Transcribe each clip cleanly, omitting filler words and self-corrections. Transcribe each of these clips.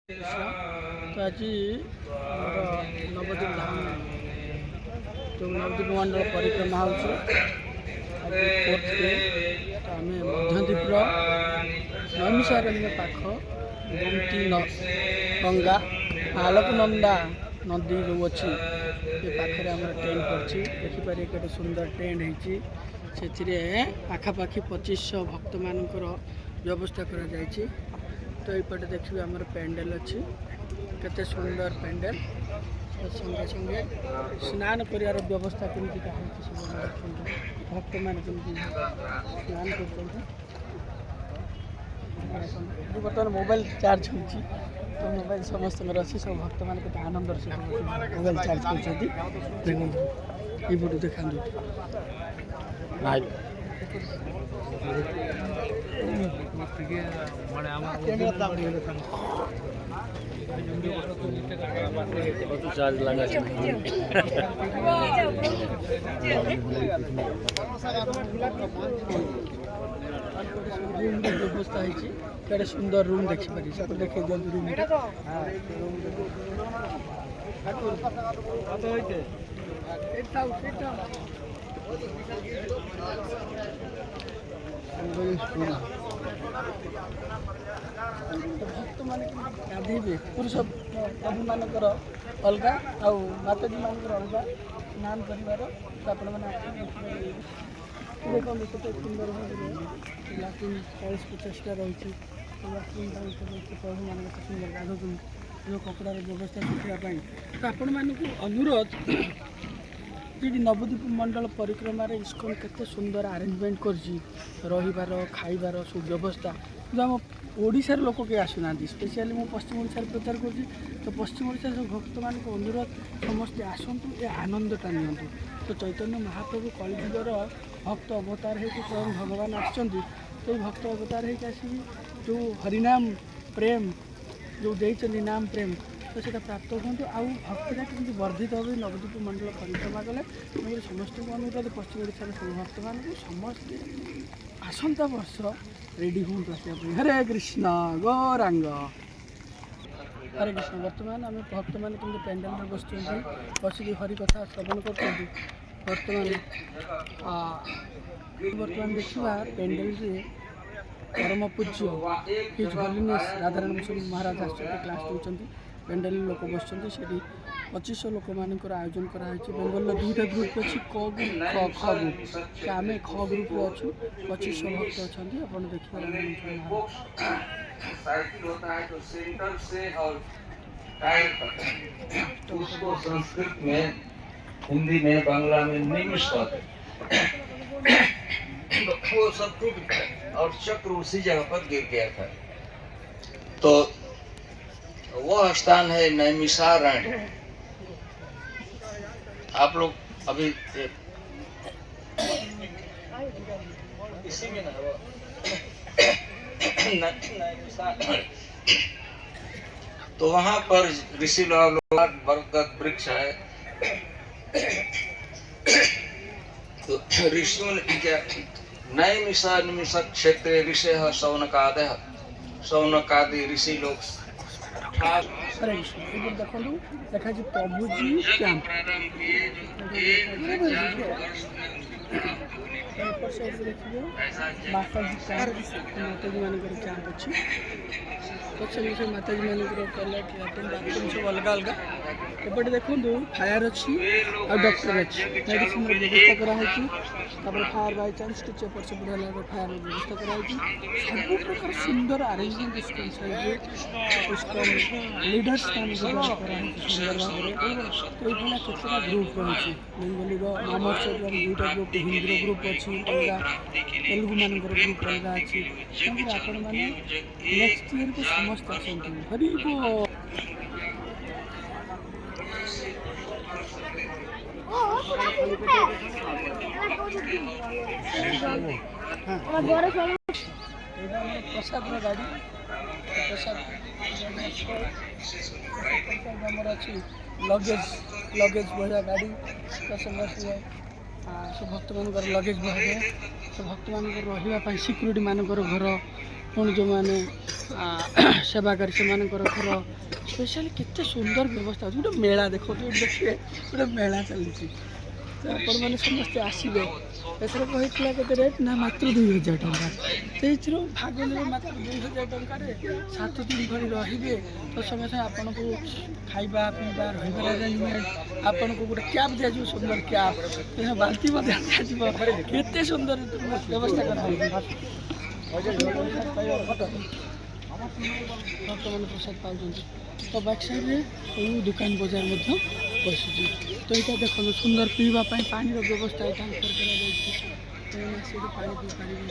तो आज नवद्वीप धाम जो नवद्वीप मंडल परिक्रमा हो फोर्थ डे तो आम मध्यद्वीपर नैमिषारण्य पाख गोमती गंगा आलोकनंदा नदी जो अच्छी ये पाखे आम टेंट पड़ी देखिपारे के सुंदर टेंट होती से पाखापाखि 2500 भक्त मानकर व्यवस्था करा तो ये देखिए आम पेंडेल अच्छी केते सुंदर पेंडेल संगे संगे स्नान कर व्यवस्था केमती भक्त मान स्नान कर बर्तमान मोबाइल चार्ज हो तो मोबाइल समस्त अच्छी सब भक्त मान के आनंद मोबाइल चार्ज कर देखो देखा चार्ज लगा व्यवस्था है सुंदर रूम देखिपारी सब देखे दिखाई रूम भक्त मान गाधे पुरुष प्रभु मानकर अलग आ माताजी मानकर अलग स्नान कर देखो केते सुंदर लाट्रिन 40-50टा रही प्रभु मान सुंदर गाधुन जो कपड़ार व्यवस्था शिखापी तो आपण मानक अनुरोध जी नवद्वीप मंडल परिक्रमा इस्कन केते सुंदर अरेंजमेंट कर खाइबार सब व्यवस्था जो आम ओडिशार लोक के आसुना स्पेशली मु पश्चिम ओडिशार प्रचार कर तो पश्चिम ओडिशा सब भक्त मान अनुरोध समस्ते आसतु ए आनंदटा नियंतु तो चैतन्य महाप्रभु कलिजुगर भक्त अवतार हो स्वयं भगवान आसुँच तो भक्त अवतार होगी जो हरिनाम प्रेम जो देते नाम प्रेम तो सीटा प्राप्त हूँ आउ भक्तिटा केमती वर्धित हो नवद्वीप मंडल परिक्रमा कले समस्त अनुरोध पश्चिम ओडिशार सब भक्त मान समस्ते आसंता वर्ष रेडी हूँ आसपा हरे कृष्ण गौरांग हरे कृष्ण बर्तमान आम भक्त मैंने केमती पेंडेल में बसिक हरि कथा श्रवण कर बर्तमान देखा पेंडेल से परम पूज्य हिज होलीनेस राधाराम मिशन महाराज क्लास देते पेंडेल लोक बस 2500 लोक मान आयोजन कराई बेंगल दुईटा ग्रुप अच्छी क ग्रुप ख ग्रुप आम ख ग्रुप अच्छु 2500 भक्त अच्छा आप देखिए उसको संस्कृत में हिंदी में बांग्ला में निमिष कहते वो सब टूट गया और चक्र उसी जगह पर गिर गया था तो वह स्थान है नैमिषारण्य। आप लोग अभी इसी में ना तो वहां पर ऋषि लोग बरगद वृक्ष है तो ऋषियों ने क्या नैमिष क्षेत्र ऋषि शौनकादि ऋषि लोग हरे कृष्ण देखो देखा प्रभुजी कैंप माताजी माताजी मान कैंप अच्छी तो माताजी मान सब अलग अलग एपटे देखो फायर अच्छी और डॉक्टर अच्छी मेडिसिन व्यवस्था कराई फायर बाय चांस किसी एपट सेपट है फायर व्यवस्था कराई सब प्रकार सुंदर अरेंजमेंट लीडर्स सुंदर भाव तो ये केतटा ग्रुप रही बेंगली नामर्चर दुईटा ग्रुप हिंदी ग्रुप अच्छी अलग तेलुगु मान ग्रुप अलग अच्छी आपण मैंने नेक्स्ट ईयर को समस्त आसतु हरि बोल प्रसाद गाड़ी प्रसाद अच्छी लगेज लगेज बढ़िया गाड़ी तो संगे सब भक्त मान लगेज बढ़िया सब भक्त मान रही सिक्यूरीटी मान घर ପୁଣି ଯେଉଁମାନେ ସେବାକାରୀ ସେମାନଙ୍କର ଘର ସ୍ପେଶାଲି କେତେ ସୁନ୍ଦର ବ୍ୟବସ୍ଥା ଅଛି। ଗୋଟେ ମେଳା ଦେଖନ୍ତୁ, ଏଠି ଦେଖିବେ ଗୋଟେ ମେଳା ଚାଲିଛି। ତ ଆପଣମାନେ ସମସ୍ତେ ଆସିବେ। ଏଥର କହିଥିଲା କେତେ ରେଟ୍ ନା ମାତ୍ର 2000 ଟଙ୍କା। ସେଇଥିରୁ ଭାଗ ନେବେ ମାତ୍ର 2000 ଟଙ୍କାରେ 7 ଦିନ ଭଳି ରହିବେ। ତ ସଙ୍ଗେ ସଙ୍ଗେ ଆପଣଙ୍କୁ ଖାଇବା ପିଇବା ରହିବାର ଆରେଞ୍ଜମେଣ୍ଟ, ଆପଣଙ୍କୁ ଗୋଟେ କ୍ୟାବ୍ ଦିଆଯିବ, ସୁନ୍ଦର କ୍ୟାବ୍, ବାଲ୍ଟି ମଧ୍ୟ ଦିଆଯିବ। କେତେ ସୁନ୍ଦର ବ୍ୟବସ୍ଥା କରାହେଉଛି। ଭକ୍ତମାନେ ପ୍ରସାଦ ପାଉଛନ୍ତି। ତ ବ୍ୟାକ୍ ସାଇଡ଼୍ରେ ସବୁ ଦୋକାନ ବଜାର ମଧ୍ୟ ବସିଛି। ତ ଏଇଟା ଦେଖନ୍ତୁ ସୁନ୍ଦର ପିଇବା ପାଇଁ ପାଣିର ବ୍ୟବସ୍ଥା ଟ୍ୟାଙ୍କର୍ କରାଯାଇଛି। ସେଇଠି ପାଣି ପିଇପାରିବେ।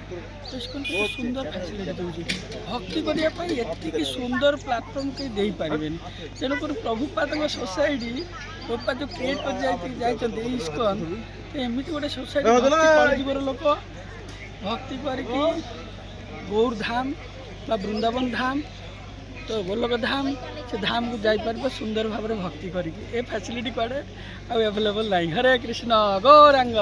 କେତେ ସୁନ୍ଦର ଫ୍ୟାସିଲିଟି ଦେଉଛି। ଭକ୍ତି କରିବା ପାଇଁ ଏତିକି ସୁନ୍ଦର ପ୍ଲାଟଫର୍ମ କେହି ଦେଇପାରିବେନି। ତେଣୁକରି ପ୍ରଭୁପାଦଙ୍କ ସୋସାଇଟି ପ୍ରଭୁପାଦ ଯେଉଁ କ୍ରିଏଟ୍ କରି ଯାଇଛନ୍ତି ଏଇ ଇସ୍କନ୍, ଏମିତି ଗୋଟେ ସୋସାଇଟି କଳିଯୁଗର ଲୋକ ଭକ୍ତି କରିକି ଗୌର ଧାମ ବା ବୃନ୍ଦାବନ ଧାମ ତ ଗୋଲକ ଧାମ, ସେ ଧାମକୁ ଯାଇପାରିବ ସୁନ୍ଦର ଭାବରେ ଭକ୍ତି କରିକି। ଏ ଫ୍ୟାସିଲିଟି କୁଆଡ଼େ ଆଉ ଆଭେଲେବଲ୍ ନାହିଁ। ହରେ କୃଷ୍ଣ ଗୌରାଙ୍ଗ।